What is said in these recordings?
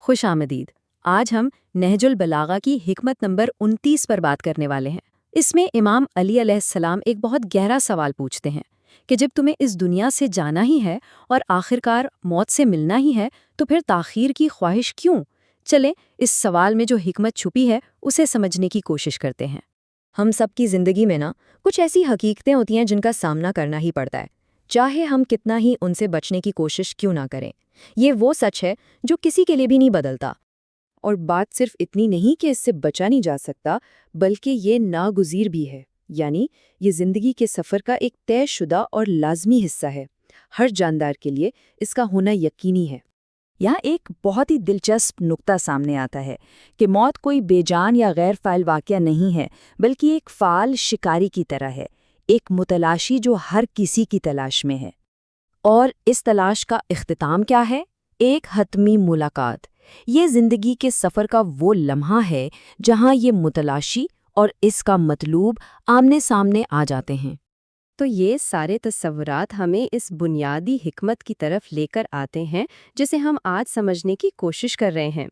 خوش آمدید۔ آج ہم نہج البلاغہ کی حکمت نمبر 29 پر بات کرنے والے ہیں۔ اس میں امام علی علیہ السلام ایک بہت گہرا سوال پوچھتے ہیں کہ جب تمہیں اس دنیا سے جانا ہی ہے اور آخرکار موت سے ملنا ہی ہے تو پھر تاخیر کی خواہش کیوں؟ چلیں اس سوال میں جو حکمت چھپی ہے اسے سمجھنے کی کوشش کرتے ہیں۔ ہم سب کی زندگی میں کچھ ایسی حقیقتیں ہوتی ہیں جن کا سامنا کرنا ہی پڑتا ہے، چاہے ہم کتنا ہی ان سے بچنے کی کوشش کیوں نہ کریں۔ یہ وہ سچ ہے جو کسی کے لیے بھی نہیں بدلتا۔ اور بات صرف اتنی نہیں کہ اس سے بچا نہیں جا سکتا، بلکہ یہ ناگزیر بھی ہے، یعنی یہ زندگی کے سفر کا ایک طے شدہ اور لازمی حصہ ہے۔ ہر جاندار کے لیے اس کا ہونا یقینی ہے۔ یہاں ایک بہت ہی دلچسپ نقطہ سامنے آتا ہے کہ موت کوئی بے جان یا غیر فعال واقعہ نہیں ہے، بلکہ ایک فعال شکاری کی طرح ہے، ایک متلاشی جو ہر کسی کی تلاش میں ہے۔ اور اس تلاش کا اختتام کیا ہے؟ ایک حتمی ملاقات۔ یہ زندگی کے سفر کا وہ لمحہ ہے جہاں یہ متلاشی اور اس کا مطلوب آمنے سامنے آ جاتے ہیں۔ تو یہ سارے تصورات ہمیں اس بنیادی حکمت کی طرف لے کر آتے ہیں جسے ہم آج سمجھنے کی کوشش کر رہے ہیں۔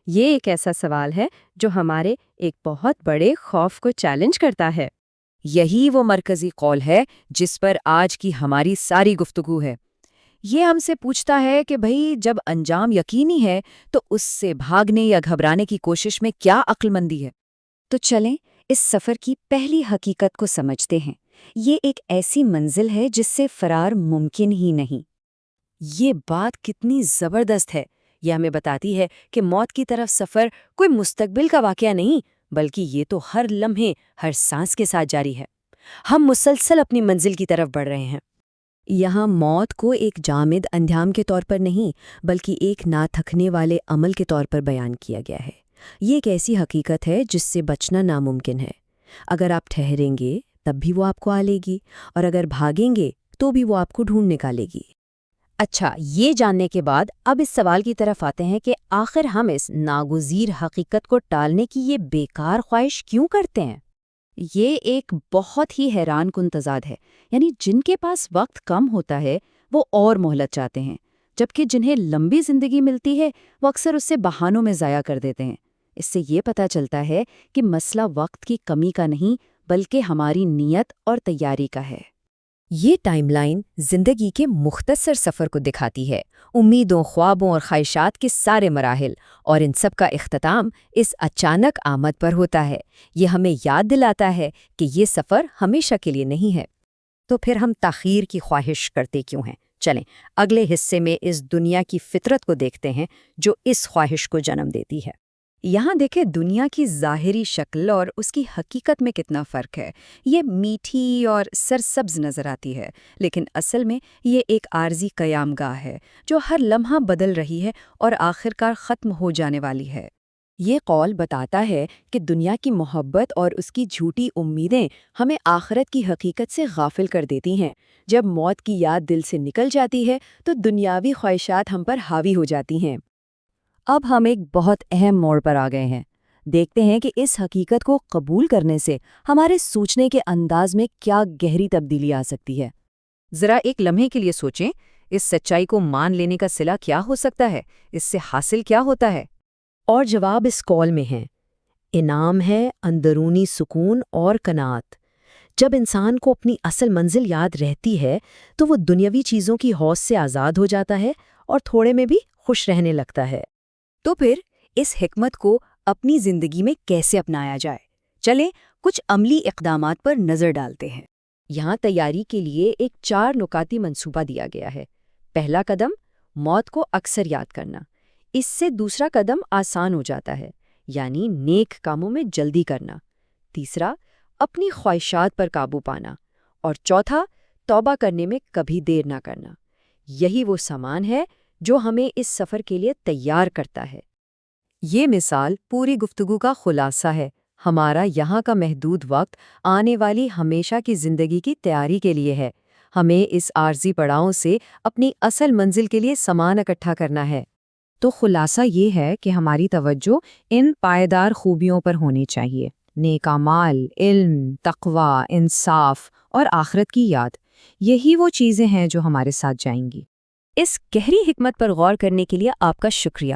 یہ ایک ایسا سوال ہے جو ہمارے ایک بہت بڑے خوف کو چیلنج کرتا ہے۔ یہی وہ مرکزی قول ہے جس پر آج کی ہماری ساری گفتگو ہے۔ یہ ہم سے پوچھتا ہے کہ بھئی جب انجام یقینی ہے تو اس سے بھاگنے یا گھبرانے کی کوشش میں کیا عقل مندی ہے؟ تو چلیں اس سفر کی پہلی حقیقت کو سمجھتے ہیں۔ یہ ایک ایسی منزل ہے جس سے فرار ممکن ہی نہیں۔ یہ بات کتنی زبردست ہے۔ یہ ہمیں بتاتی ہے کہ موت کی طرف سفر کوئی مستقبل کا واقعہ نہیں، بلکہ یہ تو ہر لمحے، ہر سانس کے ساتھ جاری ہے۔ ہم مسلسل اپنی منزل کی طرف بڑھ رہے ہیں۔ یہاں موت کو ایک جامد اندھام کے طور پر نہیں، بلکہ ایک نہ تھکنے والے عمل کے طور پر بیان کیا گیا ہے۔ یہ ایک ایسی حقیقت ہے جس سے بچنا ناممکن ہے۔ اگر آپ ٹھہریں گے تب بھی وہ آپ کو آ لے گی، اور اگر بھاگیں گے تو بھی وہ آپ کو ڈھونڈ نکالے گی۔ اچھا، یہ جاننے کے بعد اب اس سوال کی طرف آتے ہیں کہ آخر ہم اس ناگزیر حقیقت کو ٹالنے کی یہ بیکار خواہش کیوں کرتے ہیں؟ یہ ایک بہت ہی حیران کن تضاد ہے، یعنی جن کے پاس وقت کم ہوتا ہے وہ اور مہلت چاہتے ہیں، جبکہ جنہیں لمبی زندگی ملتی ہے وہ اکثر اس سے بہانوں میں ضائع کر دیتے ہیں۔ اس سے یہ پتہ چلتا ہے کہ مسئلہ وقت کی کمی کا نہیں بلکہ ہماری نیت اور تیاری کا ہے۔ یہ ٹائم لائن زندگی کے مختصر سفر کو دکھاتی ہے، امیدوں، خوابوں اور خواہشات کے سارے مراحل، اور ان سب کا اختتام اس اچانک آمد پر ہوتا ہے۔ یہ ہمیں یاد دلاتا ہے کہ یہ سفر ہمیشہ کے لیے نہیں ہے۔ تو پھر ہم تاخیر کی خواہش کرتے کیوں ہیں؟ چلیں اگلے حصے میں اس دنیا کی فطرت کو دیکھتے ہیں جو اس خواہش کو جنم دیتی ہے۔ یہاں دیکھیں دنیا کی ظاہری شکل اور اس کی حقیقت میں کتنا فرق ہے۔ یہ میٹھی اور سرسبز نظر آتی ہے، لیکن اصل میں یہ ایک عارضی قیام گاہ ہے جو ہر لمحہ بدل رہی ہے اور آخرکار ختم ہو جانے والی ہے۔ یہ قول بتاتا ہے کہ دنیا کی محبت اور اس کی جھوٹی امیدیں ہمیں آخرت کی حقیقت سے غافل کر دیتی ہیں۔ جب موت کی یاد دل سے نکل جاتی ہے تو دنیاوی خواہشات ہم پر حاوی ہو جاتی ہیں۔ اب ہم ایک بہت اہم موڑ پر آ گئے ہیں۔ دیکھتے ہیں کہ اس حقیقت کو قبول کرنے سے ہمارے سوچنے کے انداز میں کیا گہری تبدیلی آ سکتی ہے۔ ذرا ایک لمحے کے لیے سوچیں، اس سچائی کو مان لینے کا صلہ کیا ہو سکتا ہے؟ اس سے حاصل کیا ہوتا ہے؟ اور جواب اس قول میں ہے، انعام ہے اندرونی سکون اور قناعت۔ جب انسان کو اپنی اصل منزل یاد رہتی ہے تو وہ دنیاوی چیزوں کی ہوس سے آزاد ہو جاتا ہے اور تھوڑے میں بھی خوش رہنے لگتا ہے۔ تو پھر اس حکمت کو اپنی زندگی میں کیسے اپنایا جائے؟ چلیں کچھ عملی اقدامات پر نظر ڈالتے ہیں۔ یہاں تیاری کے لیے ایک 4 نکاتی منصوبہ دیا گیا ہے۔ پہلا قدم، موت کو اکثر یاد کرنا۔ اس سے دوسرا قدم آسان ہو جاتا ہے، یعنی نیک کاموں میں جلدی کرنا۔ تیسرا، اپنی خواہشات پر قابو پانا۔ اور چوتھا، توبہ کرنے میں کبھی دیر نہ کرنا۔ یہی وہ سامان ہے جو ہمیں اس سفر کے لیے تیار کرتا ہے۔ یہ مثال پوری گفتگو کا خلاصہ ہے۔ ہمارا یہاں کا محدود وقت آنے والی ہمیشہ کی زندگی کی تیاری کے لیے ہے۔ ہمیں اس عارضی پڑاؤں سے اپنی اصل منزل کے لیے سامان اکٹھا کرنا ہے۔ تو خلاصہ یہ ہے کہ ہماری توجہ ان پائیدار خوبیوں پر ہونی چاہیے: نیک اعمال، علم، تقوی، انصاف اور آخرت کی یاد۔ یہی وہ چیزیں ہیں جو ہمارے ساتھ جائیں گی۔ اس گہری حکمت پر غور کرنے کے لیے آپ کا شکریہ۔